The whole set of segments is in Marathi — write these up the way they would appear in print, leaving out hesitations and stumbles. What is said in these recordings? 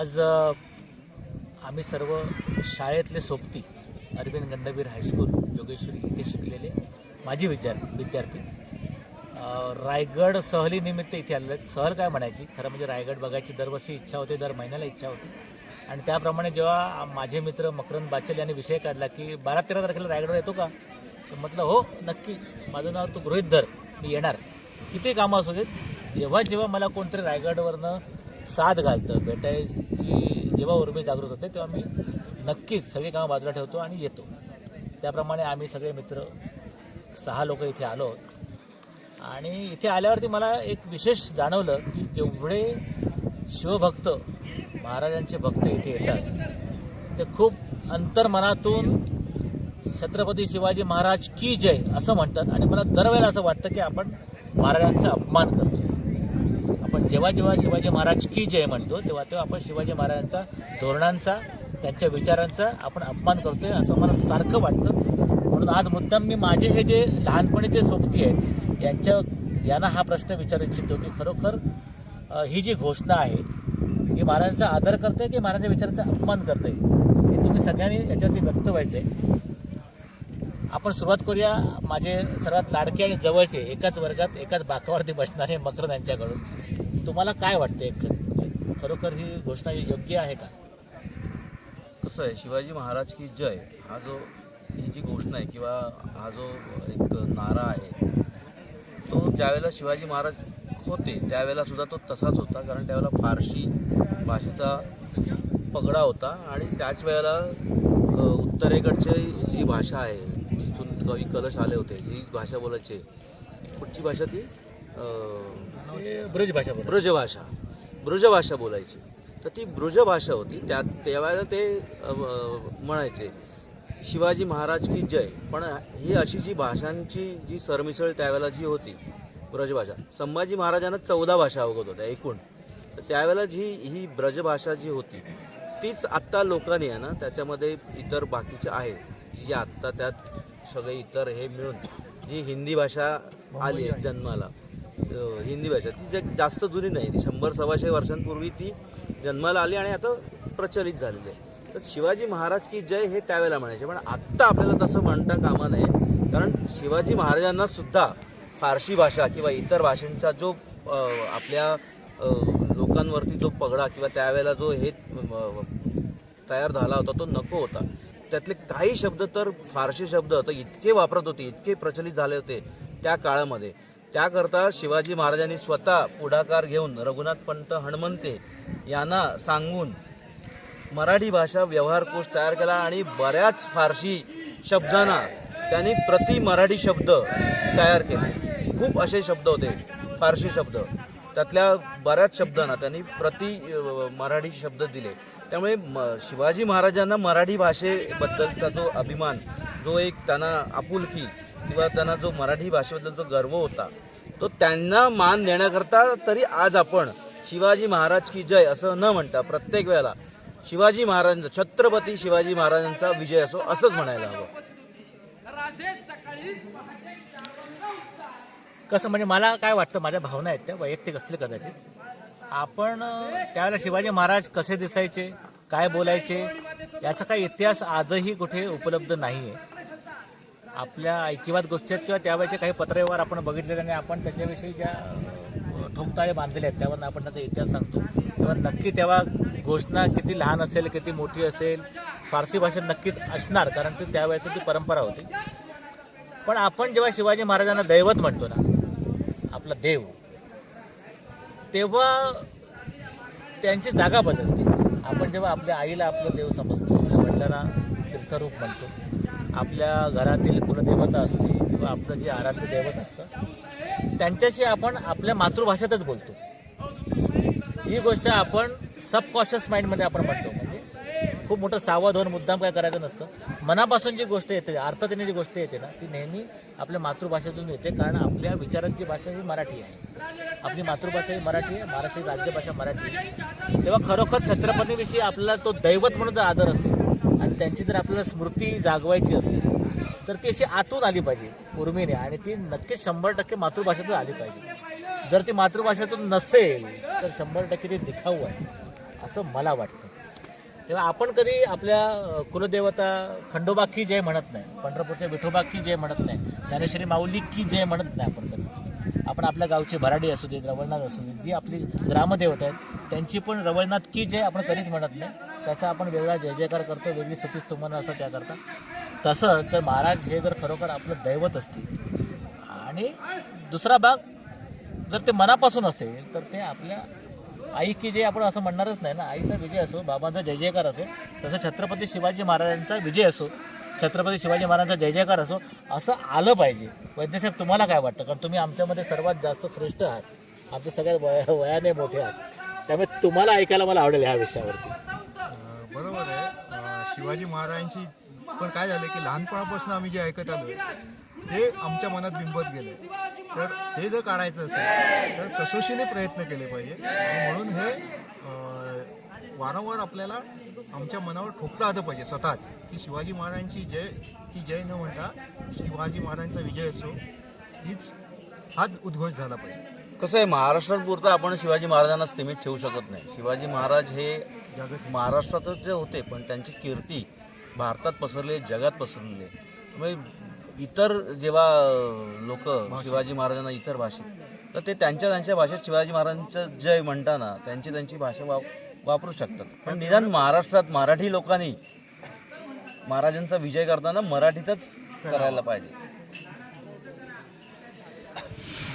आज आम्ही सर्व शाळेतले सोबती अरविंद गंडवीर हायस्कूल योगेश्वरी इथे शिकलेले माजी विद्यार्थी रायगड सहलीनिमित्त इथे आलेले आहेत. सहल काय म्हणायची, खरं म्हणजे रायगड बघायची दरवर्षी इच्छा होते, दर महिन्याला इच्छा होती. आणि त्याप्रमाणे जेव्हा माझे मित्र मकरंद बाचल यांनी विषय काढला की 12-13 तारखेला रायगडवर येतो का, तर म्हटलं हो नक्की, माझं नाव तू गृहीत धर, मी येणार, किती कामं असू देत. जेव्हा जेव्हा मला कोणतरी रायगडवरनं साथ घालतं, भेटायची जेव्हा उर्मी जागृत होते, तेव्हा मी नक्कीच सगळी कामं बाजूला ठेवतो आणि येतो. त्याप्रमाणे आम्ही सगळे मित्र 6 लोक इथे आलो आहोत. आणि इथे आल्यावरती मला एक विशेष जाणवलं की जेवढे शिवभक्त महाराजांचे भक्त इथे येतात ते खूप अंतर्मनातून छत्रपती शिवाजी महाराज की जय असं म्हणतात. आणि मला दरवेळेला असं वाटतं की आपण महाराजांचा अपमान करतो. आपण जेव्हा जेव्हा शिवाजी महाराज की जय म्हणतो तेव्हा तेव्हा आपण शिवाजी महाराजांचा धोरणांचा, त्यांच्या विचारांचा आपण अपमान करतोय असं मला सारखं वाटतं. म्हणून आज मुद्दाम मी माझे हे जे लहानपणीचे सोबती आहेत यांना हा प्रश्न विचारू इच्छितो की खरोखर ही जी घोषणा आहे ही महाराजांचा आदर करते की महाराजांच्या विचारांचा अपमान करते, हे तुम्ही सगळ्यांनी याच्यावरती व्यक्त व्हायचं आहे. आपण सुरुवात करूया माझे सर्वात लाडके आणि जवळचे, एकाच वर्गात एकाच बाकावरती बसणारे मकरंद यांच्याकडून. तुम्हाला काय वाटतं, खरोखर ही घोषणा योग्य आहे का? कसं आहे, शिवाजी महाराज की जय ही जी घोषणा आहे किंवा हा जो एक नारा आहे, तो ज्यावेळेला शिवाजी महाराज होते त्यावेळेला सुद्धा तो तसाच होता. कारण त्यावेळेला फारसी भाषेचा पगडा होता आणि त्याच वेळेला उत्तरेकडची जी भाषा आहे, जिथून कवी कलश आले होते, जी भाषा बोलायचे, कुठची भाषा ती ब्रजभाषा बोलायची. तर ती ब्रजभाषा होती. त्यावेळेला ते म्हणायचे शिवाजी महाराज की जय. पण ही अशी जी भाषांची जी सरमिसळ त्यावेळेला जी होती ब्रजभाषा, संभाजी महाराजांना 14 भाषा अवगत होत्या एकूण. तर त्यावेळेला ही ब्रजभाषा जी होती तीच आत्ता लोकांनी आहे ना, त्याच्यामध्ये इतर बाकीचे आहे जी आत्ता त्यात सगळे इतर हे मिळून जी हिंदी भाषा आली आहे जन्माला, हिंदी भाषा ती जास्त जुनी नाही, ती 100-125 वर्षांपूर्वी ती जन्माला आली आणि आता प्रचलित झालेली आहे. तर शिवाजी महाराज की जय हे त्यावेळेला म्हणायचे. पण आत्ता आपल्याला तसं म्हणता कामा नये, कारण शिवाजी महाराजांना सुद्धा फारसी भाषा किंवा इतर भाषांचा जो आपल्या लोकांवरती जो पगडा किंवा त्यावेळेला जो हे तयार झाला होता तो नको होता. त्यातले काही शब्द तर फारसी शब्द तर इतके वापरत होते, इतके प्रचलित झाले होते त्या काळामध्ये. त्याकरता शिवाजी महाराजांनी स्वतः पुढाकार घेऊन रघुनाथ पंत हणमंते यांना सांगून मराठी भाषा व्यवहारकोश तयार केला आणि बऱ्याच फारसी शब्दांना त्यांनी प्रति मराठी शब्द तयार केले. खूप असे शब्द होते फारसी शब्द, त्यातल्या बऱ्याच शब्दांना त्यांनी प्रति मराठी शब्द दिले. त्यामुळे शिवाजी महाराजांना मराठी भाषेबद्दलचा जो अभिमान, जो एक त्यांना आपुलकी किंवा त्यांना जो मराठी भाषेबद्दल जो गर्व होता, तो त्यांना मान देण्याकरता तरी आज आपण शिवाजी महाराज की जय असं न म्हणता प्रत्येक वेळेला शिवाजी महाराजांचा, छत्रपती शिवाजी महाराजांचा विजय असो असंच म्हणायला हवं. कसं म्हणजे मला काय वाटतं, माझ्या भावना आहेत त्या वैयक्तिक असले कदाचित. आपण त्यावेळेला शिवाजी महाराज कसे दिसायचे, काय बोलायचे याचा काही इतिहास आजही कुठे उपलब्ध नाही आहे. आपल्या ऐकिवात गोष्टी आहेत किंवा त्यावेळेचे काही पत्रव्यवहार आपण बघितलेले आणि आपण त्याच्याविषयी ज्या ठोकताळे बांधलेले आहेत त्यावरून आपण त्याचा इतिहास सांगतो. तेव्हा नक्की तेव्हा घोषणा किती लहान असेल, किती मोठी असेल, फारसी भाषेत नक्कीच असणार, कारण ती त्यावेळेची ती परंपरा होती. पण आपण जेव्हा शिवाजी महाराजांना दैवत म्हणतो ना, आपला देव, तेव्हा त्यांची जागा बदलते. आपण जेव्हा आपल्या आईला आपलं देव समजतो, आपल्या वडिलांना तीर्थरूप म्हणतो, आपल्या घरातील कुलदेवता असते किंवा आपलं जे आराध्य दैवत असतं त्यांच्याशी आपण आपल्या मातृभाषेतच बोलतो. जी गोष्ट आपण सबकॉन्शियस माइंडमध्ये आपण म्हणतो, म्हणजे खूप मोठं सावध होऊन मुद्दाम काय करायचं नसतं. मनापासून जी गोष्ट येते, अर्थतेने जी गोष्ट येते ना, ती नेहमी आपल्या मातृभाषेतून येते. कारण आपल्या विचारांची भाषा ही मराठी आहे, आपली मातृभाषा ही मराठी आहे, महाराष्ट्राची राज्यभाषा मराठी आहे. तेव्हा खरोखर छत्रपतीविषयी आपल्याला तो दैवत म्हणून जर आदर असेल आणि त्यांची जर आपल्याला स्मृती जागवायची असेल तर ती अशी आतून आली पाहिजे उर्मीने, आणि ती नक्कीच 100% मातृभाषेतून आली पाहिजे. जर ती मातृभाषेतून नसेल तर 100% ते दिखाऊ आहे. असं मला वाटतं. तेव्हा आपण कधी आपल्या कुलदेवता खंडोबा की जय म्हणत नाही, पंढरपूरच्या विठोबा की जय म्हणत नाही, ज्ञानेश्वरी माऊली की जय म्हणत नाही आपण कधी. आपण आपल्या गावची भराडी असू देत, रवळनाथ असू देत, जी आपली ग्रामदेवता आहेत त्यांची पण रवळनाथ की जय आपण कधीच म्हणत नाही. त्याचा आपण वेगळा जय जयकार करतो, वेगळी स्तुती स्तुमनं असं त्याकरता. तसं जर महाराज हे जर खरोखर आपलं दैवत असतील आणि दुसरा भाग जर ते मनापासून असेल तर ते आपल्या आई की जे आपण असं म्हणणारच नाही ना. आईचा विजय असो, बाबांचा जय जयकार असो, तसं छत्रपती शिवाजी महाराजांचा विजय असो, छत्रपती शिवाजी महाराजांचा जय जयकार असो, असं आलं पाहिजे. वैद्यसाहेब तुम्हाला काय वाटतं? कारण तुम्ही आमच्यामध्ये सर्वात जास्त श्रेष्ठ आहात, आमच्या सगळ्यात वयाने मोठे आहात, त्यामुळे तुम्हाला ऐकायला मला आवडेल ह्या विषयावरती. बरोबर आहे. शिवाजी महाराजांची पण काय झालं की लहानपणापासून आम्ही जे ऐकत आलो ते आमच्या मनात बिंबत गेले. तर ते जर काढायचं असेल तर कसोशीने प्रयत्न केले पाहिजे. आणि म्हणून हे वारंवार आपल्याला आमच्या मनावर ठोकता आलं पाहिजे स्वतःच की शिवाजी महाराजांची जय की जय न म्हणता शिवाजी महाराजांचा विजय असो हाच उद्घोष झाला पाहिजे. कसं आहे, महाराष्ट्रापुरतं आपण शिवाजी महाराजांना सीमित ठेवू शकत नाही. शिवाजी महाराज हे महाराष्ट्रातच जे होते, पण त्यांची कीर्ती भारतात पसरली, जगात पसरली. म्हणजे इतर जेव्हा लोक शिवाजी महाराजांना इतर भाषेत तर ते त्यांच्या भाषेत शिवाजी महाराजांचं जय म्हणताना त्यांची भाषा वापरू शकतात. पण निदान महाराष्ट्रात मराठी लोकांनी महाराजांचा विजय करताना मराठीतच करायला पाहिजे.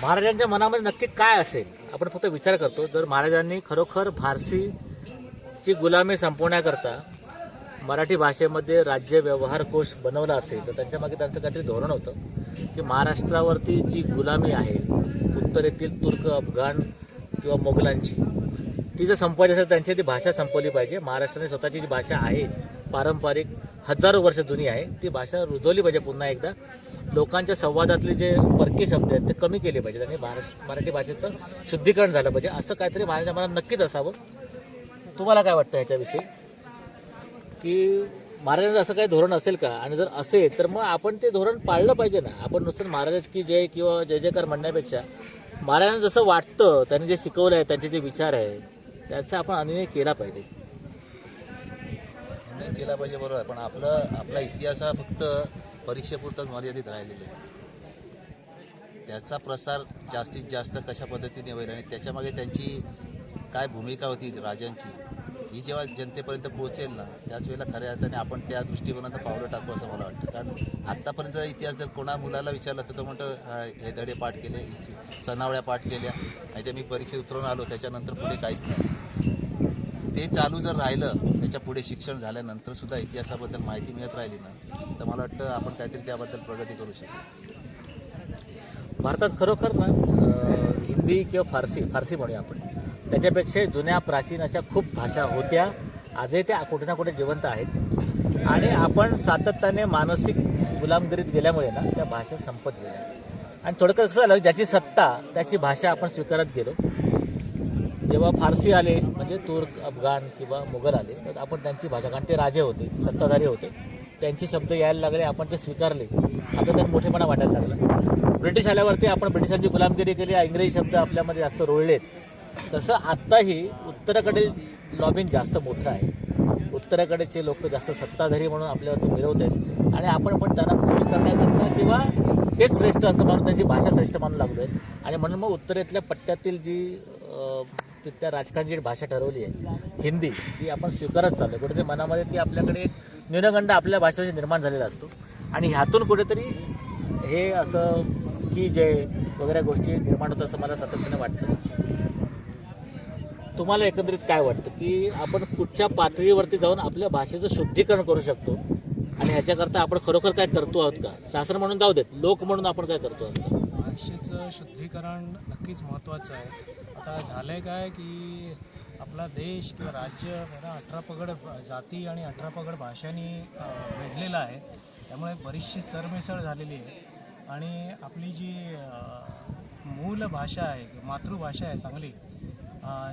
महाराजांच्या मनामध्ये नक्की काय असेल आपण फक्त विचार करतो. जर महाराजांनी खरोखर फारसीची गुलामी संपवण्याकरता मराठी भाषेमध्ये राज्य व्यवहार कोश बनवला असेल तर त्यांच्या मागे त्यांचं काहीतरी धोरण होतं की महाराष्ट्रावरती जी गुलामी आहे उत्तरेतील तुर्क, अफगाण किंवा मोगलांची, ती जर संपवायची असेल त्यांची ती भाषा संपवली पाहिजे. महाराष्ट्राने स्वतःची जी भाषा आहे पारंपरिक हजारो वर्ष जुनी आहे ती भाषा रुजवली पाहिजे. पुन्हा एकदा लोकांच्या संवादातले जे परकीय शब्द आहेत ते कमी केले पाहिजेत आणि मराठी भाषेचं शुद्धीकरण झालं पाहिजे. असं काहीतरी महाराजांच्या मनात नक्कीच असावं. तुम्हाला काय वाटतं ह्याच्याविषयी की महाराजांचं असं काही धोरण असेल का? आणि जर असेल तर मग आपण ते धोरण पाळलं पाहिजे ना. आपण नुसतं महाराज की जय किंवा जय जयकार म्हणण्यापेक्षा महाराजांना जसं वाटतं, त्यांनी जे शिकवलं आहे, त्यांचे जे विचार आहे त्याचा आपण अनुनय केला पाहिजे. निर्णय केला पाहिजे, बरोबर. पण आपला इतिहास हा फक्त परीक्षेपुरताच मर्यादित राहिलेला आहे. त्याचा प्रसार जास्तीत जास्त कशा पद्धतीने होईल आणि त्याच्यामागे त्यांची काय भूमिका होती राजांची, ही जेव्हा जनतेपर्यंत पोहोचेल ना त्याच वेळेला खऱ्या अर्थाने आपण त्या दृष्टिकोनात पावलं टाकू असं मला वाटतं. कारण आत्तापर्यंत इतिहास जर कोणा मुलाला विचारलं तर तो म्हणतो हे धडे पाठ केले, सनावळ्या पाठ केल्या, नाही तर मी परीक्षेत उतरून आलो त्याच्यानंतर पुढे काहीच नाही. ते चालू जर राहिलं, त्याच्या पुढे शिक्षण झाल्यानंतर सुद्धा इतिहासाबद्दल माहिती मिळत राहिली ना तर मला वाटतं आपण काहीतरी त्याबद्दल प्रगती करू शकतो. भारतात खरोखर ना हिंदी किंवा फारसी म्हणूया आपण, त्याच्यापेक्षा जुन्या प्राचीन अशा खूप भाषा होत्या. आजही त्या कुठे ना कुठे जिवंत आहेत आणि आपण सातत्याने मानसिक गुलामगिरीत गेल्यामुळे ना त्या भाषा संपत गेल्या. आणि थोडक्यात कसं झालं, ज्याची सत्ता त्याची भाषा आपण स्वीकारत गेलो. जेव्हा फारसी आले म्हणजे तुर्क, अफगाण किंवा मुघल आले तर आपण त्यांची भाषा, कारण ते राजे होते, सत्ताधारी होते, त्यांचे शब्द यायला लागले, आपण ते स्वीकारले, आपल्याला त्यात मोठेपणा वाटायला लागला. ब्रिटिश आल्यावरती आपण ब्रिटिशांची गुलामगिरी केली, इंग्रजी शब्द आपल्यामध्ये जास्त रोळलेत. तसं आत्ताही उत्तरेकडे लॉबिंग जास्त मोठं आहे. उत्तरेकडेचे लोक जास्त सत्ताधारी म्हणून आपल्यावरती मिळवत आहेत आणि आपण पण त्यांना खुश करण्याकरता किंवा तेच श्रेष्ठ असं मानून त्यांची भाषा श्रेष्ठ मानू लागलो आहे. आणि म्हणून मग उत्तरेतल्या पट्ट्यातील जी त्या राजकारणाची भाषा ठरवली आहे हिंदी, ती आपण स्वीकारत चाललो. कुठेतरी मनामध्ये ती आपल्याकडे एक न्यूनगंड आपल्या भाषेविषयी निर्माण झालेला असतो आणि ह्यातून कुठेतरी हे असं की जय वगैरे गोष्टी निर्माण होतं असं मला सातत्याने वाटतं. तुम्हाला एकंदरीत काय वाटतं की आपण कुठच्या पातळीवरती जाऊन आपल्या भाषेचं शुद्धीकरण करू शकतो आणि ह्याच्याकरता आपण खरोखर काय करतो आहोत का? शासन म्हणून जाऊ देत, लोक म्हणून आपण काय करतो आहोत का? भाषेचं शुद्धीकरण नक्कीच महत्त्वाचं आहे. आता झालं आहे काय की आपला देश किंवा राज्य 18 पगड जाती आणि 18 पगड भाषांनी वेढलेला आहे. त्यामुळे बरीचशी सरमिसळ झालेली आहे आणि आपली जी मूल भाषा आहे, मातृभाषा आहे चांगली,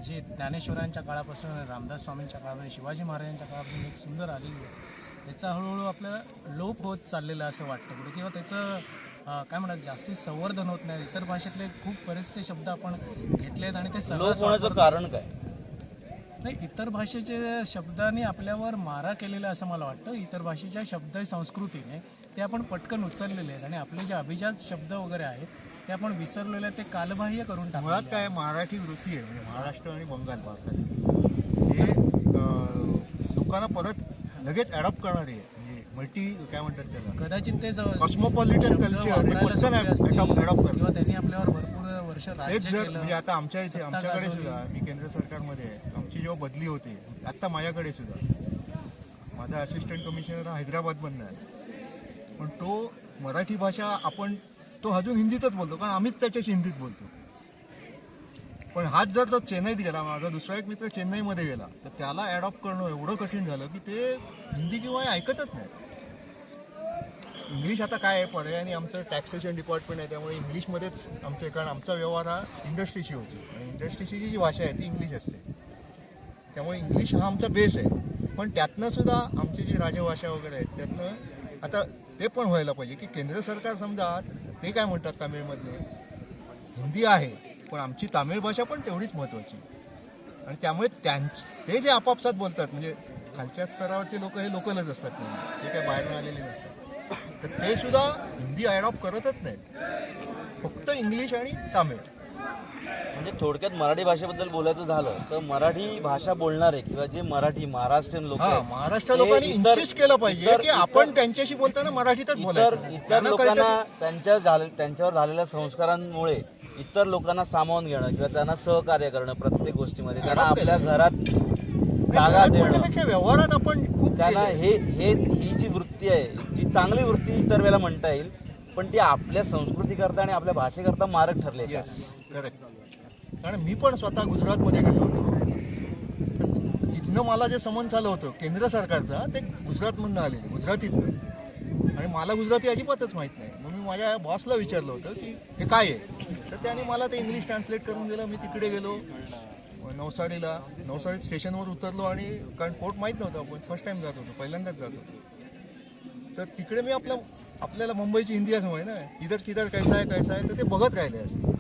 जी ज्ञानेश्वरांच्या काळापासून, रामदास स्वामींच्या काळापासून, शिवाजी महाराजांच्या काळापासून एक सुंदर आलेली आहे, त्याचा हळूहळू आपल्याला लोप होत चाललेला असं वाटतं. किंवा त्याचं काय म्हणतात जास्ती संवर्धन होत नाही. इतर भाषेतले खूप बरेचसे शब्द आपण घेतलेत आणि ते लोप होण्याचं कारण काय? नाही, इतर भाषेचे शब्दांनी आपल्यावर मारा केलेला असं मला वाटतं. इतर भाषेच्या शब्द संस्कृतीने ते आपण पटकन उचललेले आहेत आणि आपले जे अभिजात शब्द वगैरे आहेत ते आपण विसरलेले आहेत, ते कालबाह्य करून मुळात टाकले काय मराठी वृत्ती आहे, म्हणजे महाराष्ट्र आणि बंगाल भारतात हे लोकांना परत लगेच ॲडॉप्ट करणारी आहे. म्हणजे मल्टी काय म्हणतात त्याला, कदाचित ते Cosmopolitan शब्द culture हे वापरायला पटकन सोपे असतील adopt करतात. किंवा त्यांनी आपल्यावर भरपूर वर्ष तेच राज्य जर केलं. म्हणजे आता आमच्या इथे सत्ता आमच्याकडे गाजवली. सुद्धा मी केंद्र सरकारमध्ये आहे, आमची जेव्हा बदली होते आत्ता माझ्याकडे सुद्धा माझा असिस्टंट कमिशनर हा हैदराबादमधनं आहे, पण तो मराठी भाषा तो अजून हिंदीतच बोलतो, कारण आम्हीच त्याच्याशी हिंदीत बोलतो. पण हाच जर तो चेन्नईत गेला, माझा दुसरा एक मित्र चेन्नईमध्ये गेला, तर त्याला ॲडॉप्ट करणं एवढं कठीण झालं की ते हिंदी किंवा ऐकतच नाही. इंग्लिश आता काय आहे, पर्यायाने आमचं टॅक्सेशन डिपार्टमेंट आहे, त्यामुळे इंग्लिशमध्येच आमचं, कारण आमचा व्यवहार हा इंडस्ट्रीशी होतो आणि इंडस्ट्रीची जी भाषा आहे ती इंग्लिश असते, त्यामुळे इंग्लिश हा आमचा बेस आहे. पण त्यातनं सुद्धा आमची जी राजभाषा वगैरे आहेत त्यातनं आता ते पण व्हायला पाहिजे की केंद्र सरकार समजा ते काय म्हणतात तामिळमधले, हिंदी आहे पण आमची तामिळ भाषा पण तेवढीच महत्त्वाची, आणि त्यामुळे ते जे आपापसात बोलतात, म्हणजे खालच्या स्तरावरचे लोक हे लोकलच असतात, ते काय बाहेरनं आलेले नसतात, तर ते सुद्धा हिंदी ॲडॉप्ट करतच नाहीत, फक्त इंग्लिश आणि तामिळ. म्हणजे थोडक्यात मराठी भाषेबद्दल बोलायचं झालं तर मराठी भाषा बोलणारे किंवा जे मराठी महाराष्ट्रीयन लोक हा, महाराष्ट्र लोकांनी इन्सिस्ट केलं पाहिजे की आपण त्यांच्याशी बोलताना मराठीतच बोलायचं. इतर त्यांना कळतं लोकांना त्यांच्यावर झालेल्या संस्कारांमुळे इतर लोकांना सामावून घेणं किंवा त्यांना सहकार्य करणं प्रत्येक गोष्टीमध्ये, त्यांना आपल्या घरात जागा देणं, बोलण्यापेक्षा व्यवहारात आपण खूप त्यांना केलंय. ही जी वृत्ती आहे, जी चांगली वृत्ती इतर वेळेला म्हणता येईल, पण ती आपल्या संस्कृतीकरता आणि आपल्या भाषेकरता मारक ठरले. Yes, correct. कारण मी पण स्वतः गुजरातमध्ये गेलो होतो, तर तिथनं मला जे समन्स आलं होतं केंद्र सरकारचा, ते गुजरातमधनं आलेलं, गुजरातीतनं, आणि मला गुजराती अजिबातच माहीत नाही. मग मी माझ्या बॉसला विचारलं होतं की हे काय आहे, तर त्याने मला ते इंग्लिश ट्रान्सलेट करून दिलं. मी तिकडे गेलो नवसारी स्टेशनवर उतरलो, आणि कारण पोर्ट माहीत नव्हतं, आपण फर्स्ट टाईम जात होतो, पहिल्यांदाच जात होतो, तर तिकडे मी आपल्याला मुंबईची हिंदी असं माहिती ना, इधर किधर कैसा आहे तर ते बघत राहिले असं,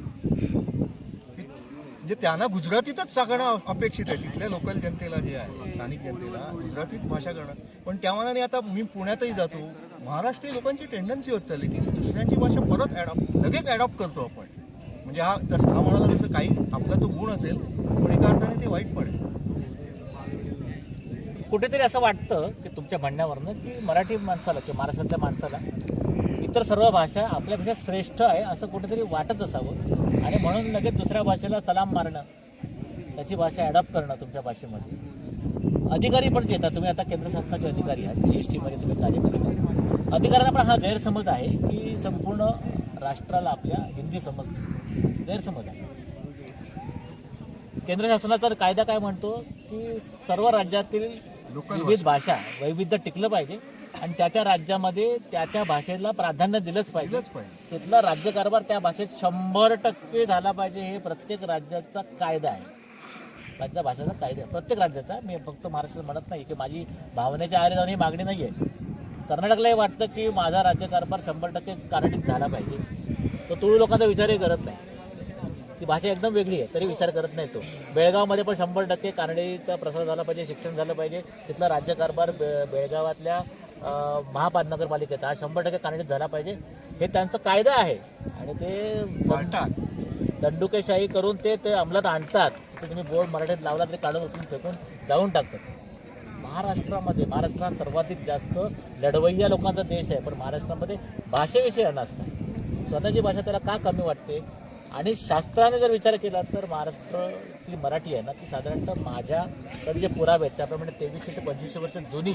म्हणजे त्यांना गुजरातीतच सांगणं अपेक्षित आहे. तिथल्या लोकल जनतेला जे आहे, स्थानिक जनतेला गुजरातीत भाषा करणं. पण त्या मानाने आता मी पुण्यातही जातो, महाराष्ट्रीय लोकांची टेंडन्सी होत चालली की दुसऱ्यांची भाषा परत लगेच ॲडॉप्ट करतो आपण. म्हणजे हा म्हणाला तसं काही आपला तो गुण असेल, पण एका अर्थाने ते वाईट पण आहे. कुठेतरी असं वाटतं की तुमच्या म्हणण्यावरनं की मराठी माणसाला किंवा महाराष्ट्रातल्या माणसाला इतर सर्व भाषा आपल्यापेक्षा श्रेष्ठ आहे असं कुठेतरी वाटत असावं, आणि म्हणून लगेच दुसऱ्या भाषेला सलाम मारणं, त्याची भाषा ॲडॉप्ट करणं तुमच्या भाषेमध्ये. अधिकारी पण जे येतात, तुम्ही आता केंद्र शासनाचे अधिकारी आहात, GSTमध्ये तुम्ही कार्य करता, अधिकाऱ्यांना पण हा गैरसमज आहे की संपूर्ण राष्ट्राला आपल्या हिंदी समजते, गैरसमज आहे. केंद्र शासनाचा कायदा काय म्हणतो की सर्व राज्यातील विविध भाषा वैविध्य टिकलं पाहिजे, आणि त्या राज्यामध्ये त्या भाषेला प्राधान्य दिलंच पाहिजे. तिथला राज्यकारभार त्या भाषेत 100% झाला पाहिजे, हे प्रत्येक राज्याचा कायदा आहे. भाषेचा कायदा आहे प्रत्येक राज्याचा. मी फक्त महाराष्ट्रात म्हणत नाही की माझी भावनेच्या आहारी जाऊन ही मागणी नाही आहे. कर्नाटकलाही वाटतं की माझा राज्यकारभार 100% कानडीत झाला पाहिजे. तो तुळू लोकांचा विचारही करत नाही, ती भाषा एकदम वेगळी आहे तरी विचार करत नाही तो. बेळगावमध्ये पण 100% कानडीचा प्रसार झाला पाहिजे, शिक्षण झालं पाहिजे. तिथला राज्यकारभार बेळगावातल्या महानगरपालिकेचा हा 100% कानडीत झाला पाहिजे, हे त्यांचं कायदा आहे. आणि ते दंडुकेशाही करून ते अंमलात आणतात. तर तुम्ही बोर्ड मराठीत लावला तरी काढून उचलून फेकून जाऊन टाकतात. महाराष्ट्र हा सर्वाधिक जास्त लढवय्या लोकांचा देश आहे, पण महाराष्ट्रामध्ये भाषेविषयी अनास्था आहे. स्वतःची भाषा त्याला का कमी वाटते? आणि शास्त्राने जर विचार केला तर महाराष्ट्रातली मराठी आहे ना, ती साधारणतः माझ्याकडे जे पुरावे आहेत त्याप्रमाणे 2300 ते 2500 वर्ष जुनी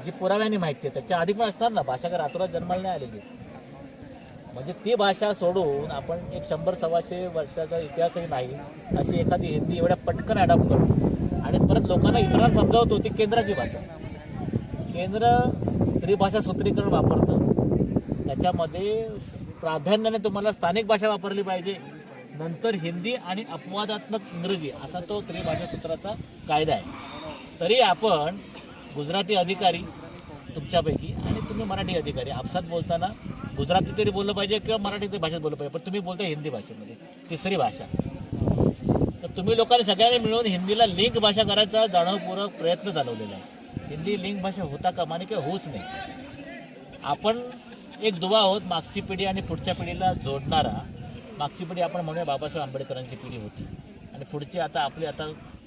जी पुराव्याने माहिती आहे, त्याच्या आधी पण असणार ना. भाषा का रातोरात जन्माला नाही आलेली. म्हणजे ती भाषा सोडून आपण एक 100-125 वर्षाचा इतिहासही नाही अशी एखादी हिंदी एवढ्या पटकन ॲडॉप्ट करतो, आणि परत लोकांना इतरांना समजावतो ती केंद्राची भाषा. केंद्र त्रिभाषा सूत्रीकरण वापरतं, त्याच्यामध्ये प्राधान्याने तुम्हाला स्थानिक भाषा वापरली पाहिजे, नंतर हिंदी आणि अपवादात्मक इंग्रजी असा तो त्रिभाषा सूत्राचा कायदा आहे. तरी आपण गुजराती अधिकारी तुमच्यापैकी आणि तुम्ही मराठी अधिकारी आपसात बोलताना गुजराती तरी बोललं पाहिजे किंवा मराठी भाषेत बोललं पाहिजे, पण तुम्ही बोलता हिंदी भाषेमध्ये, तिसरी भाषा. तर तुम्ही लोकांनी सगळ्यांनी मिळून हिंदीला लिंक भाषा करायचा जाणीवपूर्वक प्रयत्न चालवलेला आहे. हिंदी लिंक भाषा होता कामा नये किंवा होऊच नाही. आपण एक दुवा आहोत मागची पिढी आणि पुढच्या पिढीला जोडणारा. मागची पिढी आपण म्हणूया बाबासाहेब आंबेडकरांची पिढी होती आणि पुढची आता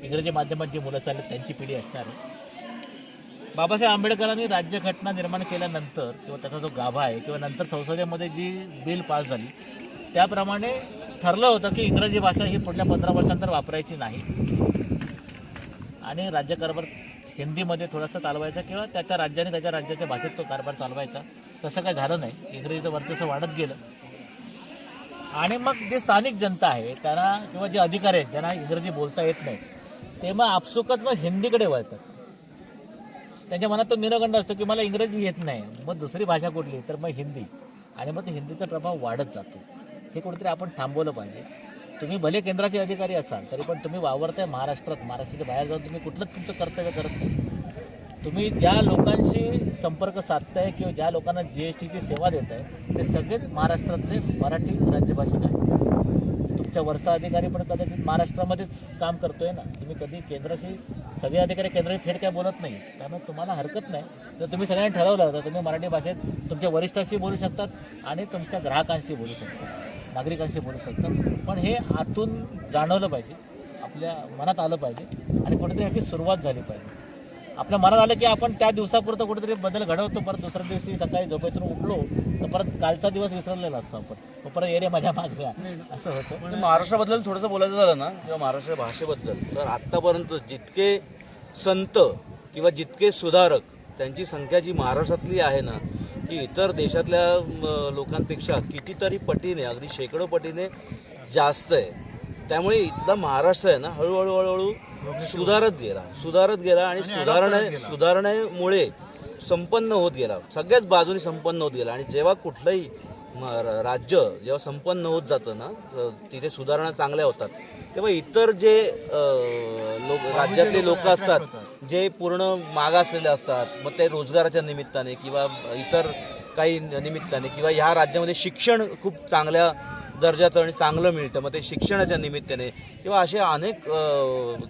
इंग्रजी माध्यमात जी मुलं चालली त्यांची पिढी असणार आहे. बाबासाहेब आंबेडकरांनी राज्यघटना निर्माण केल्यानंतर किंवा त्याचा जो गाभा आहे किंवा नंतर संसदेमध्ये जी बिल पास झाली त्याप्रमाणे ठरलं होतं की इंग्रजी भाषा ही पुढल्या 15 वर्षांतर वापरायची नाही आणि राज्यकारभार हिंदीमध्ये थोडासा चालवायचा किंवा त्या राज्याने त्याच्या राज्याच्या भाषेत तो कारभार चालवायचा. तसं काही झालं नाही. इंग्रजीचं वर्चस्व वाढत गेलं आणि मग जे स्थानिक जनता आहे त्यांना किंवा जे अधिकारी आहेत ज्यांना इंग्रजी बोलता येत नाही ते मग आपसुकच मग हिंदीकडे वळतात. त्यांच्या मनात तो निरागंड असतो की मला इंग्रजी येत नाही, मग दुसरी भाषा कुठली तर मग हिंदी, आणि मग ते हिंदीचा प्रभाव वाढत जातो. हे कुठेतरी आपण थांबवलं पाहिजे. तुम्ही भले केंद्राचे अधिकारी असाल तरी पण तुम्ही वावरताय महाराष्ट्रात, महाराष्ट्राच्या बाहेर जाऊन तुम्ही कुठलंच तुमचं कर्तव्य करत नाही. तुम्ही ज्या लोकांशी संपर्क साधताय किंवा ज्या लोकांना GSTची सेवा देत आहे ते सगळेच महाराष्ट्रातले मराठी राज्यभाषिक आहेत. तुमच्या वरचा अधिकारी पण कदाचित महाराष्ट्रामध्येच काम करतोय ना. तुम्ही कधी केंद्राशी सगळे अधिकारी केंद्राशी थेट काय बोलत नाही, त्यामुळे तुम्हाला हरकत नाही. जर तुम्ही सगळ्यांनी ठरवलं तर तुम्ही मराठी भाषेत तुमच्या वरिष्ठांशी बोलू शकतात आणि तुमच्या ग्राहकांशी बोलू शकतात, नागरिकांशी बोलू शकतात. पण हे आतून जाणवलं पाहिजे, आपल्या मनात आलं पाहिजे आणि कुठेतरी ह्याची सुरुवात झाली पाहिजे. आपल्या मनात आलं की आपण त्या दिवसापुरतं कुठेतरी बदल घडवतो, परत दुसऱ्या दिवशी सकाळी झोपेतून उठलो तर परत कालचा दिवस विसरलेला असतो आपण, मग परत ये रे माझ्या मागे असं होतं. म्हणजे महाराष्ट्राबद्दल थोडंसं बोलायचं झालं ना किंवा महाराष्ट्र भाषेबद्दल, तर आत्तापर्यंत जितके संत किंवा जितके सुधारक त्यांची संख्या जी महाराष्ट्रातली आहे ना की इतर देशातल्या लोकांपेक्षा कितीतरी पटीने, अगदी शेकडो पटीने जास्त आहे. त्यामुळे इथला महाराष्ट्र आहे ना हळूहळू सुधारत गेला आणि सुधारणेमुळे संपन्न होत गेला, सगळ्याच बाजूने संपन्न होत गेला. आणि जेव्हा कुठलंही राज्य जेव्हा संपन्न होत जातं ना, तिथे सुधारणा चांगल्या होतात, तेव्हा इतर जे राज्यातले लोक असतात जे पूर्ण मागासलेले असतात, मग ते रोजगाराच्या निमित्ताने किंवा इतर काही निमित्ताने किंवा ह्या राज्यामध्ये शिक्षण खूप चांगल्या दर्जाचं आणि चांगलं मिळतं, मग ते शिक्षणाच्या निमित्ताने किंवा असे अनेक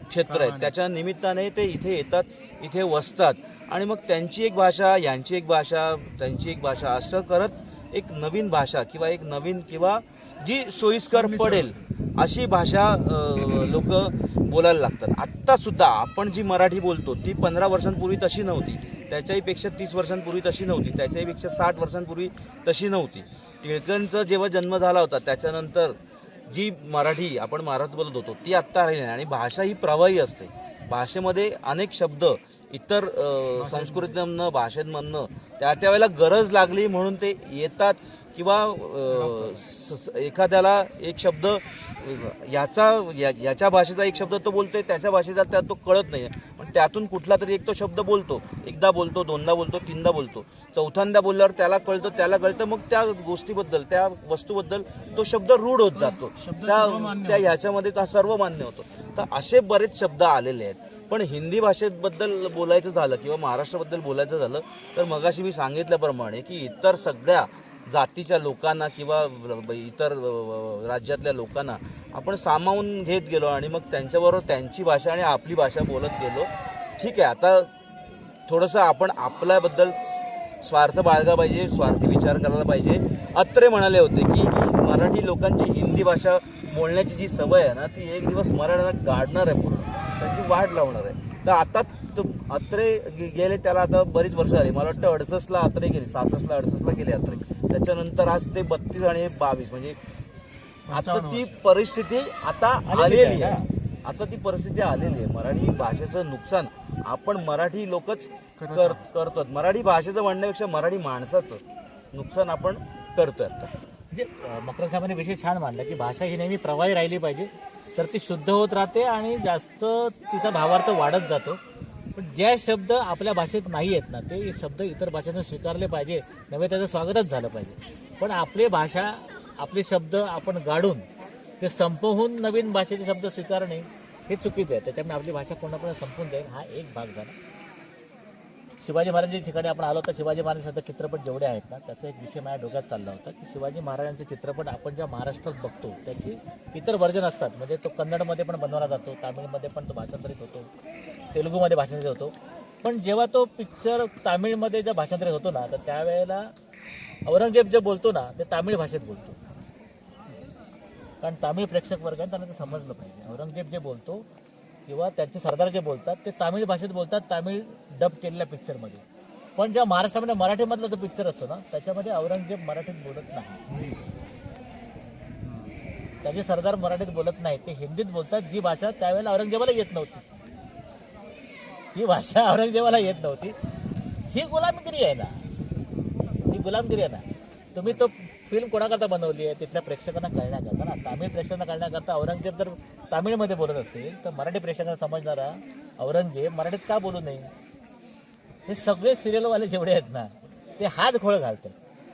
क्षेत्र आहेत त्याच्या निमित्ताने ते इथे येतात, इथे वसतात आणि मग त्यांची एक भाषा, यांची एक भाषा, त्यांची एक भाषा, असं करत एक नवीन भाषा किंवा एक नवीन किंवा जी सोयीस्कर पडेल अशी भाषा लोक बोलायला लागतात. आत्तासुद्धा आपण जी मराठी बोलतो ती 15 वर्षांपूर्वी तशी नव्हती, त्याच्याही पेक्षा 30 वर्षांपूर्वी तशी नव्हती, त्याच्याही पेक्षा 60 वर्षांपूर्वी तशी नव्हती. टिळकांचा जेव्हा जन्म झाला होता त्याच्यानंतर जी मराठी आपण महाराष्ट्रात बोलत होतो ती आत्ता राहिली नाही. आणि भाषा ही प्रवाही असते. भाषेमध्ये अनेक शब्द इतर संस्कृतीमधनं, भाषेमधनं त्या वेळेला गरज लागली म्हणून ते येतात किंवा एखाद्याला एक शब्द याच्या भाषेचा एक शब्द तो बोलतोय, त्याच्या भाषेचा त्या तो कळत नाही, पण त्यातून कुठला तरी एक तो शब्द बोलतो, एकदा बोलतो, दोनदा बोलतो, तीनदा बोलतो, चौथ्यांदा बोलल्यावर त्याला कळतं, मग त्या गोष्टीबद्दल, त्या वस्तूबद्दल तो शब्द रूढ होत जातो, त्या ह्याच्यामध्ये सर्व मान्य होतो. तर असे बरेच शब्द आलेले आहेत. पण हिंदी भाषेबद्दल बोलायचं झालं किंवा महाराष्ट्राबद्दल बोलायचं झालं तर मगाशी मी सांगितल्याप्रमाणे की इतर सगळ्या जातीच्या लोकांना किंवा इतर राज्यातल्या लोकांना आपण सामावून घेत गेलो आणि मग त्यांच्याबरोबर त्यांची भाषा आणि आपली भाषा बोलत गेलो. ठीक आहे, आता थोडंसं आपण आपल्याबद्दल स्वार्थ बाळगा पाहिजे, स्वार्थी विचार करायला पाहिजे. अत्रे म्हणाले होते की मराठी लोकांची हिंदी भाषा बोलण्याची जी सवय आहे ना ती एक दिवस मराठ्यांना गाडणार आहे, पूर्ण त्यांची वाट लावणार आहे. तर आता अत्रे गेले, त्याला आता बरीच वर्ष झाली, मला वाटतं 68ला अत्रे गेले, 66ला 68ला गेले अत्रे. त्याच्यानंतर आज ते 32 आणि 22 म्हणजे आता ती परिस्थिती आता आलेली आहे. आता ती परिस्थिती आलेली आहे. मराठी भाषेचं नुकसान आपण मराठी लोकच करतो. मराठी भाषेचं म्हणण्यापेक्षा मराठी माणसाचं नुकसान आपण करतोय आता. म्हणजे मकर साहेबांनी विषय छान मांडला की भाषा ही नेहमी प्रवाही राहिली पाहिजे, तर ती शुद्ध होत राहते आणि जास्त तिचा भावार्थ वाढत जातो. पण ज्या शब्द आपल्या भाषेत नाही आहेत ना ते शब्द इतर भाषेतून स्वीकारले पाहिजे, नव्हे त्याचं स्वागतच झालं पाहिजे. पण आपली भाषा, आपले शब्द आपण गाडून ते संपवून नवीन भाषेचे शब्द स्वीकारणे हे चुकीचं आहे. त्याच्यामुळे आपली भाषा पूर्णपणे संपून जाईल, हा एक भाग झाला. शिवाजी महाराजांच्या ठिकाणी आपण आलो तर शिवाजी महाराजांचे चित्रपट जेवढे आहेत ना, त्याचा एक विषय माझ्या डोक्यात चालला होता की शिवाजी महाराजांचे चित्रपट आपण ज्या महाराष्ट्रात बघतो त्याची इतर व्हर्जन असतात. म्हणजे तो कन्नडमध्ये पण बनवला जातो, तामिळमध्ये पण तो भाषांतरित होतो, तेलुगूमध्ये भाषांतरित होतो. पण जेव्हा तो पिक्चर तामिळमध्ये ज्या भाषांतरित होतो ना, तर त्यावेळेला औरंगजेब जे बोलतो ना ते तामिळ भाषेत बोलतो. कारण तामिळ प्रेक्षक वर्ग आहे, त्यांना ते समजलं पाहिजे. औरंगजेब जे बोलतो किंवा त्यांचे सरदार जे बोलतात ते तामिळ भाषेत बोलतात, तामिळ डब केलेल्या पिक्चरमध्ये. पण जेव्हा महाराष्ट्रामध्ये मराठीमधला जो पिक्चर असतो ना त्याच्यामध्ये औरंगजेब मराठीत बोलत नाही, त्याचे सरदार मराठीत बोलत नाही, ते हिंदीत बोलतात, जी भाषा त्यावेळेला औरंगजेबाला येत नव्हती. ही भाषा औरंगजेबाला येत नव्हती. ही गुलामगिरी आहे ना, ही गुलामगिरी आहे ना. तुम्ही तो फिल्म कोणाकरता बनवली आहे? तिथल्या प्रेक्षकांना कळण्याकरता ना. तामिळ प्रेक्षकांना कळण्याकरता औरंगजेब जर तामिळमध्ये बोलत असेल तर मराठी प्रेक्षकांना समजणारा औरंगजेब मराठीत का बोलू नये? हे सगळे सिरियलवाले जेवढे आहेत ना ते हात घोळ घालतात.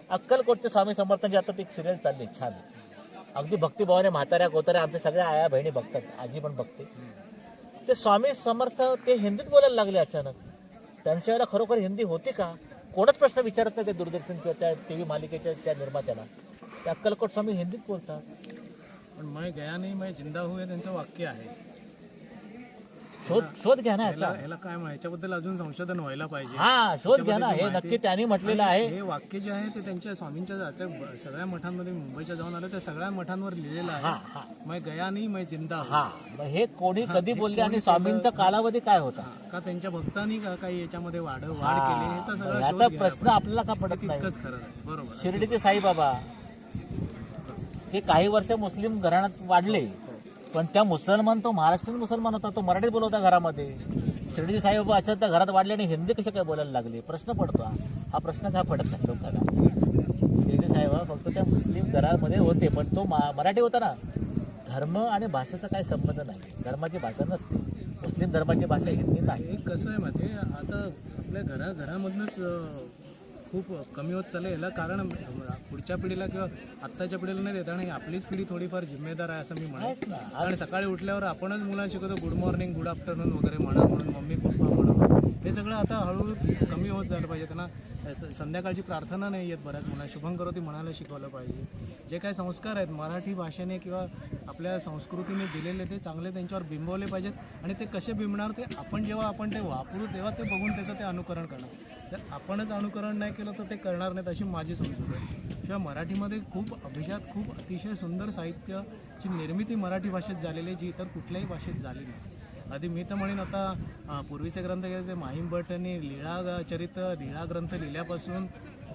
अक्कलकोटचे स्वामी समर्थांची आता ती एक सिरियल चालली छान, अगदी भक्तिभावाने म्हाताऱ्या कोताऱ्या आमच्या सगळ्या आया बहिणी बघतात, आजी पण बघते. ते स्वामी समर्थ ते हिंदीत बोलायला लागले अचानक. त्यांच्या वेळेला खरोखर हिंदी होती का? कोणच प्रश्न विचारत नाही ते दूरदर्शन किंवा त्या टी व्ही मालिकेच्या त्या निर्मात्याला. ते अक्कलकोट स्वामी हिंदीत बोलतात. पण मैं गया नहीं मैं जिंदा हूँ हे त्यांचं वाक्य आहे. शोध घ्या ना याचा. ह्याला काय ह्याच्याबद्दल अजून संशोधन व्हायला पाहिजे. हा, शोध घ्या ना. हे नक्की त्यांनी म्हटलेलं आहे. हे वाक्य जे आहे ते त्यांच्या स्वामींच्या सगळ्या मठांमध्ये मुंबईच्या जाऊन आलं त्या सगळ्या मठांवर लिहिलेलं आहे. मैं गया नाही मैं जिंदा हूँ. हा, मग हे कोणी कधी बोलले आणि स्वामींचा कालावधी काय होता? का त्यांच्या भक्तांनी का काही याच्यामध्ये वाढ केली ह्याचा सगळा शोध याचा घ्यायला प्रश्न आपल्याला का पडत पाहिजे. नाही? तितकंच खरं आहे. बरोबर. शिर्डीचे साईबाबा ते काही वर्ष मुस्लिम घराण्यात वाढले, पण त्या मुसलमान तो महाराष्ट्रीयन मुसलमान होता, तो मराठीत बोलवता घरामध्ये. शिर्डीचे साईबाबा अचानक त्या घरात वाढले आणि हिंदी कशा काय बोलायला लागले? प्रश्न पडतो. हा प्रश्न का पडत नाही लोकांना? शिर्डी साईबाबा फक्त त्या मुस्लिम घरामध्ये होते, पण तो मराठी होता ना. धर्म आणि भाषेचा काही संबंध नाही. धर्माची भाषा नसते. मुस्लिम धर्माची भाषा हिंदी नाही. हे कसं आहे माहिती आहे, आता आपल्या घरामधनंच खूप कमी होत चाललं. याला कारण पुढच्या पिढीला किंवा आत्ताच्या पिढीला नाही देता आणि आपलीच पिढी थोडीफार जिम्मेदार आहे असं मी म्हणेन. आहेच ना. कारण सकाळी उठल्यावर आपणच मुलांना शिकवतो गुड मॉर्निंग गुड आफ्टरनून वगैरे म्हणा म्हणून, मम्मी पप्पा म्हणा. हे सगळं आता हळूहळू कमी होत झालं पाहिजे. त्यांना संध्याकाळची प्रार्थना नाही येत बऱ्याच मुलांना, शुभं करोती म्हणायला शिकवलं पाहिजे. जे काही संस्कार आहेत मराठी भाषेने किंवा आपल्या संस्कृतीने दिलेले ते चांगले त्यांच्यावर बिंबवले पाहिजेत. आणि ते कसे बिंबणार ते जेव्हा आपण ते वापरू तेव्हा ते बघून त्याचं ते अनुकरण करणार. जर आपणच अनुकरण नाही केलं तर ते करणार नाहीत अशी माझी समजूत आहे. शिवाय मराठीमध्ये खूप अभिजात खूप अतिशय सुंदर साहित्याची निर्मिती मराठी भाषेत झालेली आहे जी इतर कुठल्याही भाषेत झाली नाही. आधी मी तर म्हणेन आता पूर्वीचे ग्रंथ घ्यायचे माहीम भट्टनी लीळा ग्रंथ लिहिल्यापासून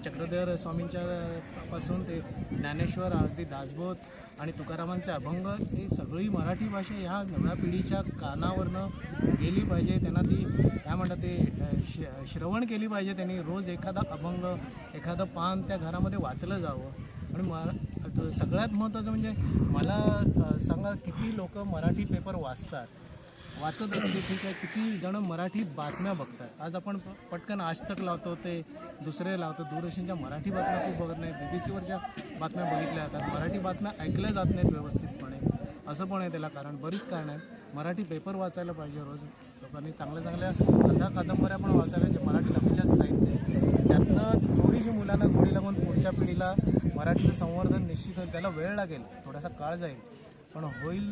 चक्रधर स्वामींच्या पासून ते ज्ञानेश्वर अगदी दासबोध आणि तुकारामांचे अभंग, ही सगळी मराठी भाषा ह्या नव्या पिढीच्या कानावरनं गेली पाहिजे. त्यांना ती काय म्हणतात ते श्रवण केली पाहिजे. त्यांनी रोज एखादा अभंग एखादं पान त्या घरामध्ये वाचलं जावं. आणि सगळ्यात महत्त्वाचं म्हणजे मला सांगा किती लोक मराठी पेपर वाचत असते ठीक आहे, किती जण मराठी बातम्या बघतात. आज आपण पटकन आज तक लावतो, ते दुसरे लावतो, दूरदर्शनच्या मराठी बातम्या खूप बघत नाही, BBC बातम्या बघितल्या जातात, मराठी बातम्या ऐकल्या जात नाहीत व्यवस्थितपणे. असं पण आहे त्याला कारण, बरीच कारणं आहेत. मराठी पेपर वाचायला पाहिजे रोज लोकांनी. चांगल्या कथा कादंबऱ्या पण वाचायला जे मराठी अभिजात साहित्य आहे त्यातनं थोडीशी मुलांना गोडी लागून पुढच्या पिढीला मराठीचं संवर्धन निश्चित होईल. त्याला वेळ लागेल, थोडासा काळ जाईल, पण होईल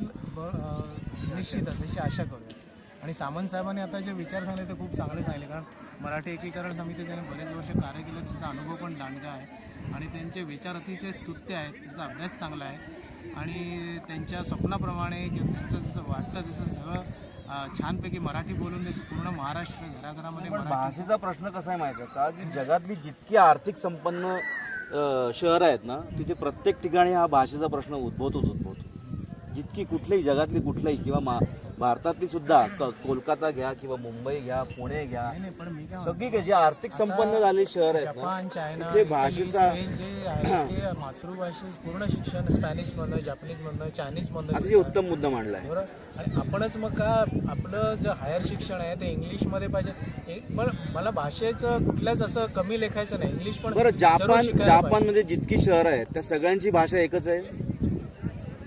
निश्चितच अशी आशा करूया. आणि सामंत साहेबांनी आता जे विचार सांगले ते खूप चांगले सांगले. कारण मराठी एकीकरण समिती त्याने बरेच वर्ष कार्य केलं, त्यांचा अनुभव पण दांडगा आहे आणि त्यांचे विचार अतिशय स्तुत्य आहेत, त्यांचा अभ्यास चांगला आहे आणि त्यांच्या स्वप्नाप्रमाणे किंवा त्यांचं जसं वाटतं तसं सगळं छानपैकी मराठी बोलून देश पूर्ण महाराष्ट्र घराघरामध्ये पण भाषेचा प्रश्न कसा आहे माहिती आहे का, की जगातली जितकी आर्थिक संपन्न शहरं आहेत ना तिथे प्रत्येक ठिकाणी हा भाषेचा प्रश्न उद्भवतो. जितकी कुठल्याही जगातली कुठल्याही किंवा भारतातली सुद्धा कोलकाता घ्या किंवा मुंबई घ्या, पुणे घ्या, पण मी काय सगळी जी आर्थिक संपन्न झालेली शहर आहेत जपान, चायना, ते भाषेचा स्पेन जे आहे ते मातृभाषेत पूर्ण शिक्षण स्पॅनिशमधनं, जापनीजमधनं, चायनीजमधनं अतिशय उत्तम मुद्दा मांडला आहे. बरोबर. आणि आपणच मग का आपलं जे हायर शिक्षण आहे ते इंग्लिशमध्ये पाहिजे. पण मला भाषेचं कुठल्याच असं कमी लेखायचं नाही, इंग्लिश पण बरं, जरूर शिकायला पाहिजे. जापानमध्ये जितकी शहरं आहेत त्या सगळ्यांची भाषा एकच आहे.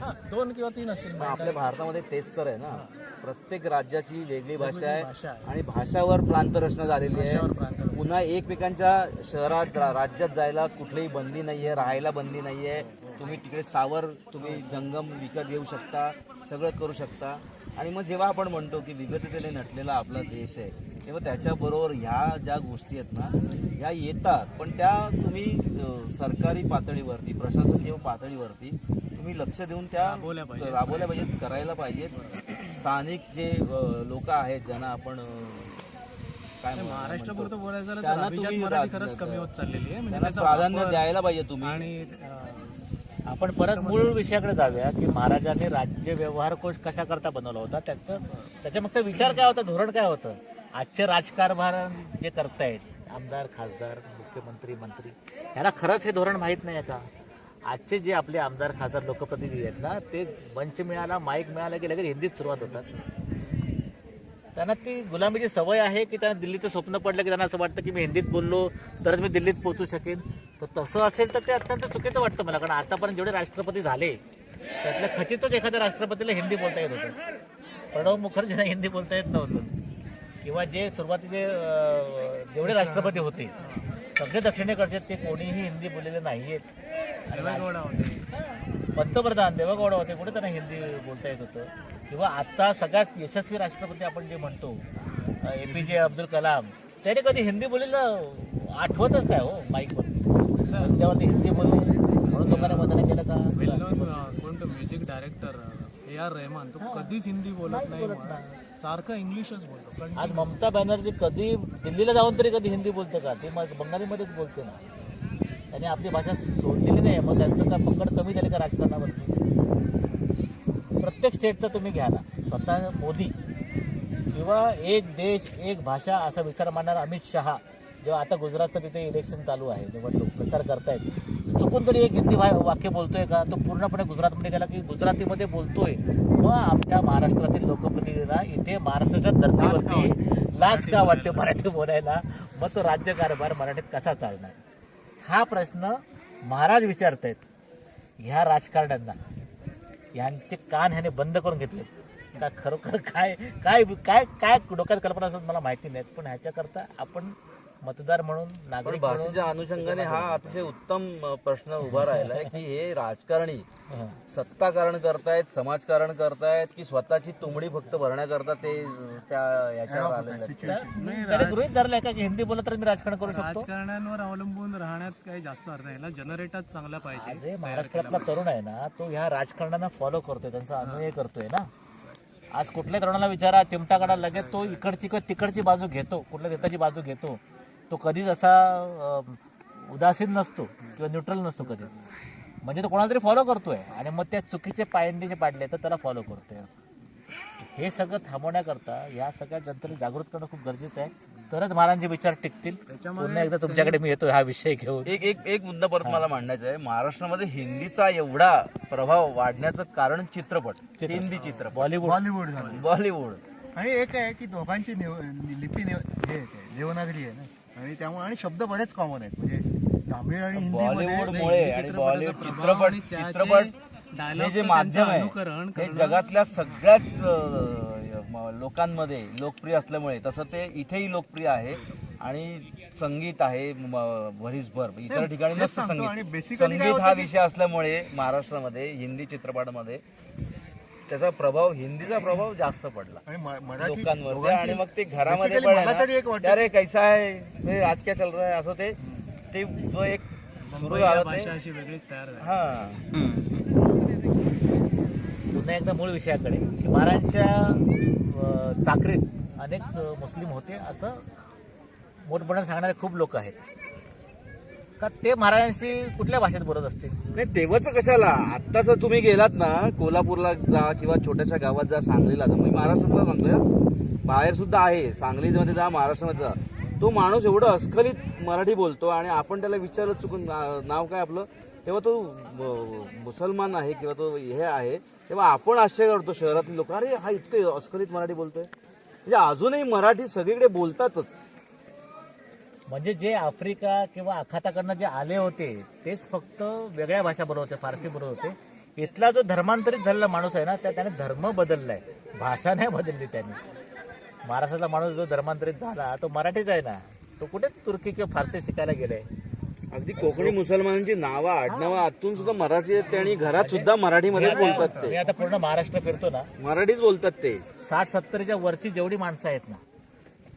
हां, 2 किंवा 3 असेल. आपल्या भारतामध्ये तेच तर आहे ना. प्रत्येक राज्याची वेगळी भाषा आहे भाषा आहे. आणि भाषावर प्रांतरचना झालेली भाषावर आहे. प्रांतरचना. पुन्हा एकमेकांच्या शहरात राज्यात जायला कुठलीही बंदी नाही आहे, राहायला बंदी नाही आहे. तुम्ही तिकडे स्थावर तुम्ही जंगम विकत घेऊ शकता, सगळं करू शकता. आणि मग जेव्हा आपण म्हणतो की विविधतेने नटलेला आपला देश आहे, तेव्हा त्याच्याबरोबर ह्या ज्या गोष्टी आहेत ना ह्या येतात, पण त्या तुम्ही सरकारी पातळीवरती, प्रशासकीय पातळीवरती तुम्ही लक्ष देऊन त्या राबवल्या पाहिजेत, करायला पाहिजेत. स्थानिक जे लोक आहेत ज्यांना आपण काय महाराष्ट्रापुरतं बोलायचं झालं तर त्यांना अभिजात तुम्ही मराठी खरंच कमी होत चाललेली आहे. म्हणजे त्यांना त्याचा प्राधान्य वापर द्यायला पाहिजे तुम्ही. आणि आपण परत मूळ विषयाकडे जाऊया की महाराजांनी राज्य व्यवहार कोश कशा करता बनवला होता, त्याच्यामागचा विचार काय होता, धोरण काय होतं. आजचे राजकारभार जे करतायत आमदार, खासदार, मुख्यमंत्री, मंत्री, ह्याला खरंच हे धोरण माहीत नाही आहे का. आजचे जे आपले आमदार, खासदार, लोकप्रतिनिधी आहेत ना, ते मंच मिळाला, माईक मिळाला की लगेच हिंदीत सुरुवात होतात. त्यांना ती गुलामीची सवय आहे की त्यांना दिल्लीचं स्वप्न पडलं की त्यांना असं वाटतं की मी हिंदीत बोललो तरच मी दिल्लीत पोहोचू शकेन. तर तसं असेल तर ते अत्यंत चुकीचं वाटतं मला, कारण आतापर्यंत जेवढे राष्ट्रपती झाले त्यातल्या खचितच एखाद्या राष्ट्रपतीला हिंदी बोलता येत होतं. प्रणव मुखर्जींना हिंदी बोलता येत नव्हतं. किंवा जे सुरुवातीचे जेवढे राष्ट्रपती होते सगळे दक्षिणेकडचे ते कोणीही हिंदी बोललेले नाही आहेत. देवेगौडा होते, पंतप्रधान देवेगौडा होते, कुठे त्यांना हिंदी बोलता येत होतं. किंवा आता सगळ्यात यशस्वी राष्ट्रपती आपण जे म्हणतो APJ अब्दुल कलाम, त्याने कधी हिंदी बोललेलं आठवतच नाही हो माईकवरती. जेव्हा ते हिंदी बोलले म्हणून लोकांना मतदान केलं का. वेल नोन कोणतं म्युझिक डायरेक्टर AR रहमान तो कधीच हिंदी बोलत नाही, सारखं इंग्लिशच बोलतो. आज ममता बॅनर्जी कधी दिल्लीला जाऊन तरी कधी हिंदी बोलते का, ते मग बंगालीमध्येच बोलते ना. त्यांनी आपली भाषा सोडलेली नाही, मग त्यांचं काय पकड कमी झाली का राजकारणावरची. प्रत्येक स्टेटचं तुम्ही घ्या ना, स्वतः मोदी किंवा एक देश एक भाषा असा विचार मांडणारा अमित शहा जेव्हा आता गुजरातचं तिथे इलेक्शन चालू आहे, निवडणूक प्रचार करतायत, चुकून तरी एक हिंदी वाक्य बोलतोय का. तो पूर्णपणे गुजरातमध्ये गेला की गुजरातीमध्ये बोलतोय. मग आमच्या महाराष्ट्रातील लोकप्रतिनिधींना इथे महाराष्ट्राच्या धर्तीवरती लाज का वाटते मराठी बोलायला. मग तो राज्यकारभार मराठीत कसा चालणार, हा प्रश्न महाराज विचारतायत ह्या राजकारण्यांना. यांचे कान ह्याने बंद करून घेतले का. खरोखर काय काय काय काय डोक्यात कल्पना असतात मला माहिती नाहीत, पण ह्याच्याकरता आपण मतदार म्हणून, पण नागरिक भाषेच्या अनुषंगाने हा अतिशय उत्तम प्रश्न उभा राहिला आहे की हे राजकारणी सत्ताकारण करतायत, समाजकारण करतायत की स्वतःची तुंबडी फक्त भरण्याकरता ते त्या याच्यावर आलेले आहेत. त्याने गृहीत धरलंय का की हिंदी बोलत तर मी राजकारण करू शकतो. राजकारण्यांवर अवलंबून राहण्यात काही जास्त अर्थ नाही. याला जनरेटच चांगला पाहिजे. जे महाराष्ट्रातला तरुण आहे ना, तो ह्या राजकारण्यांना फॉलो करतोय, त्यांचा अनुयायी करतोय ना. आज कुठल्याही तरुणाला विचारा, चिमटा काढा, लगेच तो इकडची तिकडची बाजू घेतो, कुठल्या नेत्याची बाजू घेतो. तो कधीच असा उदासीन नसतो किंवा न्यूट्रल नसतो कधीच. म्हणजे तो कोणाला तरी फॉलो करतोय आणि मग त्या चुकीचे पायंडे जे पाडले तर त्याला फॉलो करतोय. हे सगळं थांबवण्याकरता या सगळ्या जनतेला जागृत करणं खूप गरजेचं आहे, तरच महाराजांचे विचार टिकतील. पुन्हा एकदा तुमच्याकडे मी येतो हा विषय घेऊन. एक मुद्दा परत मला मांडायचा आहे. महाराष्ट्रामध्ये हिंदीचा एवढा प्रभाव वाढण्याचं कारण चित्रपट, हिंदी चित्रपट, बॉलिवूड झालं. बॉलिवूड. आणि एक आहे की दोघांची लिपी हे येते, देवनागरी आहे ना, आणि त्यामुळे आणि शब्द बरेच कॉमन आहेत. म्हणजे तामिळ आणि हिंदीमध्ये बॉलिवूडमुळे आणि बॉलिवूड चित्रपट हे जे माध्यम आहे हे जगातल्या सगळ्याच लोकांमध्ये लोकप्रिय असल्यामुळे तसं ते इथेही लोकप्रिय आहे. आणि संगीत आहे भरीसभर, इतर ठिकाणी नसतं संगीत. संगीत हा विषय असल्यामुळे महाराष्ट्रामध्ये हिंदी चित्रपटामध्ये त्याचा प्रभाव, हिंदीचा प्रभाव जास्त पडला लोकांवर. आणि मग ते घरामध्ये पण अरे कैसा आहे, राजकीय चल रहा है, असं ते जो एक सुरू झाला भाषा अशी वेगळीच तयार झाली. हा. पुन्हा एकदा मूळ विषयाकडे की महाराजांच्या चाकरीत अनेक मुस्लिम होते असं मोठमोठ्याने सांगणारे खूप लोक आहेत का. ते महाराजांशी कुठल्या भाषेत बोलत असतील. नाही तेव्हाच कशाला, आत्ताच तुम्ही गेलात ना कोल्हापूरला जा किंवा छोट्याशा गावात जा, सांगलीला जा, मी महाराष्ट्रातला सांगतोय, बाहेर सुद्धा आहे, सांगलीमध्ये जा, महाराष्ट्रामध्ये जा, तो माणूस एवढं अस्खलित मराठी बोलतो आणि आपण त्याला विचारलं चुकून नाव काय आपलं, तेव्हा तो मुसलमान आहे किंवा तो हे आहे, तेव्हा आपण आश्चर्य करतो शहरातील लोक, अरे हा इतकं अस्खलित मराठी बोलतोय. म्हणजे अजूनही मराठी सगळीकडे बोलतातच. म्हणजे जे आफ्रिका किंवा आखाताकडनं जे आले होते तेच फक्त वेगळ्या भाषा बोलत होते, फारसी बोलत होते. इथला जो धर्मांतरित झालेला माणूस आहे ना, त्याने धर्म बदललाय. भाषा नाही बदलली त्यांनी. महाराष्ट्रातला माणूस जो धर्मांतरित झाला तो मराठीच आहे ना, तो कुठेच तुर्की किंवा फारसी शिकायला गेलाय. अगदी कोकणी मुसलमानांची नावं आडनावं आतून सुद्धा मराठी आहेत ते आणि घरात सुद्धा मराठीमध्येच बोलतात मी ते, आता पूर्ण महाराष्ट्र फिरतो ना, मराठीच बोलतात ते. 60-70च्या वरची जेवढी माणसं आहेत ना,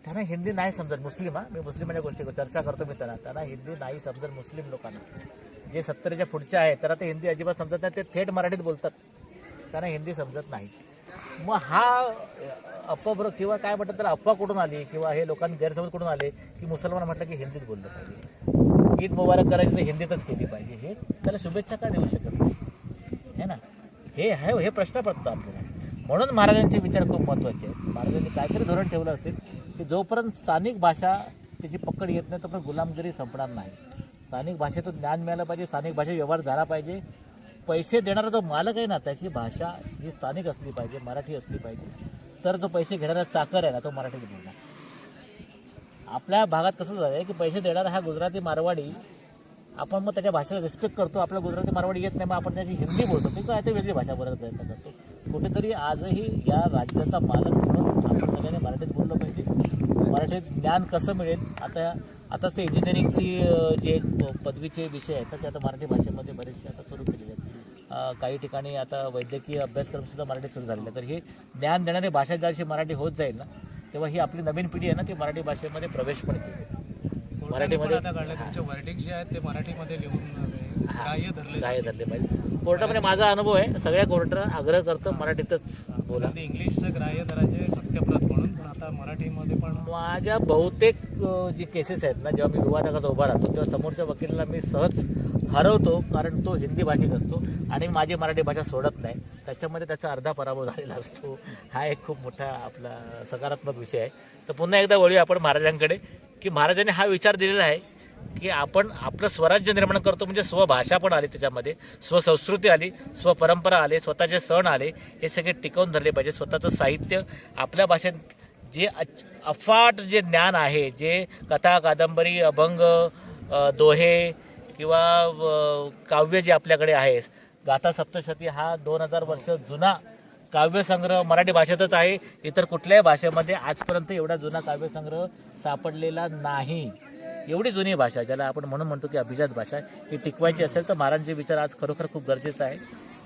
त्यांना हिंदी नाही समजत. मुस्लिम, मी मुस्लिमांच्या गोष्टी चर्चा करतो मी त्यांना हिंदी नाही समजत. मुस्लिम लोकांना जे 70च्या पुढच्या आहेत त्याला ते हिंदी अजिबात समजत नाही, ते थेट मराठीत बोलतात, त्यांना हिंदी समजत नाही. मग हा अपभ्र किंवा काय म्हणतात त्याला अफवा कुठून आली किंवा हे लोकांनी गैरसमज कुठून आले की मुसलमान म्हटलं की हिंदीत बोललं पाहिजे, ईद मुबारक करायची तर हिंदीतच केली पाहिजे, हे त्याला शुभेच्छा का देऊ शकत नाही है ना. हे प्रश्न पडतो आपल्याला. म्हणून महाराजांचे विचार खूप महत्त्वाचे आहेत. महाराजांनी काहीतरी धोरण ठेवलं असेल की जोपर्यंत स्थानिक भाषा त्याची पकड येत नाही तोपर्यंत गुलामगिरी संपणार नाही. स्थानिक भाषेतून ज्ञान मिळालं पाहिजे, स्थानिक भाषेत व्यवहार झाला पाहिजे. पैसे देणारा जो मालक आहे ना त्याची भाषा ही स्थानिक असली पाहिजे, मराठी असली पाहिजे, तर जो पैसे घेणारा चाकर आहे ना तो मराठीत बोलणार. आपल्या भागात कसं झालं आहे की पैसे देणारा हा गुजराती मारवाडी, आपण मग त्याच्या भाषेला रिस्पेक्ट करतो, आपल्या गुजराती मारवाडी येत नाही मग आपण त्याची हिंदी बोलतो, ते काय ते वेगळी भाषा बोलायचा प्रयत्न करतो. कुठेतरी आजही या राज्याचा मालक म्हणून आपण सगळ्यांनी मराठीत बोललं पाहिजे. मराठीत ज्ञान कसं मिळेल, आताच ते इंजिनिअरिंगची जे पदवीचे विषय आहेत तर ते आता मराठी भाषेमध्ये बरेचसे आता सुरू केलेले आहेत. काही ठिकाणी आता वैद्यकीय अभ्यासक्रमसुद्धा मराठीत सुरू झालेला आहे. तर हे ज्ञान देणारी भाषा जशी मराठी होत जाईल ना तेव्हा ही आपली नवीन पिढी आहे ना ती मराठी भाषेमध्ये प्रवेश पण करेल. मराठीमध्ये आता कळलं तुमचे वर्डिंग जे आहेत ते मराठीमध्ये लिहून ग्राह्य धरले पाहिजे. कोर्टामध्ये माझा अनुभव आहे, सगळ्या कोर्टाला आग्रह करतो मराठीतच बोला. इंग्लिशचं ग्राह्य धरायचे सत्यप्रत म्हणून, पण आता मराठीमध्ये पण माझ्या बहुतेक जी केसेस आहेत ना, जेव्हा मी विवादात उभा राहतो तेव्हा समोरच्या वकिलाला मी सहज हरवतो, कारण तो हिंदी भाषिक असतो आणि माझी मराठी भाषा सोडत नाही. त्याच्यामध्ये त्याचा अर्धा पराभव झालेला असतो. हा एक खूप मोठा आपला सकारात्मक विषय आहे. तर पुन्हा एकदा वळूया आपण महाराजांकडे, की महाराजांनी हा विचार दिलेला आहे की आपण आपलं स्वराज्य निर्माण करतो, म्हणजे स्वभाषा पण आली त्याच्यामध्ये, स्वसंस्कृती आली, स्वपरंपरा आली, स्वतःचे सण आले, हे सगळे टिकवून धरले पाहिजे. स्वतःचं साहित्य आपल्या भाषेत जे अफाट जे ज्ञान आहे, जे कथा कादंबरी अभंग दोहे किंवा काव्य जे आपल्याकडे आहे, गाथा सप्तशती हा 2000 वर्ष जुना काव्यसंग्रह मराठी भाषेतच आहे. इतर कुठल्याही भाषेमध्ये आजपर्यंत एवढा जुना काव्यसंग्रह सापडलेला नाही. एवढी जुनी भाषा ज्याला आपण म्हणतो की अभिजात भाषा, ही टिकवायची असेल तर महाराजांचे विचार आज खरोखर खूप गरजेचं आहे.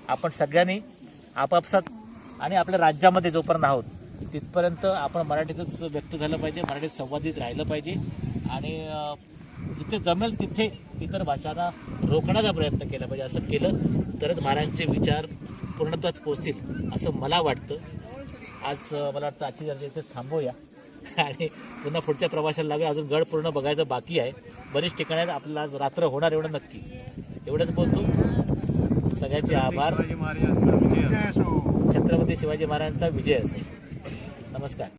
आपण सगळ्यांनी आपापसात आणि आपल्या राज्यामध्ये जोपर्यंत आहोत तिथपर्यंत आपण मराठीतच व्यक्त झालं पाहिजे, मराठीत संवादित राहिलं पाहिजे आणि जिथे जमेल तिथे इतर भाषांना रोखण्याचा प्रयत्न केला पाहिजे. असं केलं तरच महाराजांचे विचार पूर्णत्वात पोचतील असं मला वाटतं. आज मला वाटतं आजची चर्चा इथेच थांबवूया आणि पुन्हा पुढच्या प्रवासाला लागेल. अजून गड पूर्ण बघायचं बाकी आहे, बरीच ठिकाणी आहेत. आपल्याला आज रात्र होणार एवढं नक्की. एवढंच बोलतो. सगळ्यांचे आभार. शिवाजी महाराजांचा विजय असो. छत्रपती शिवाजी महाराजांचा विजय असो. नमस्कार.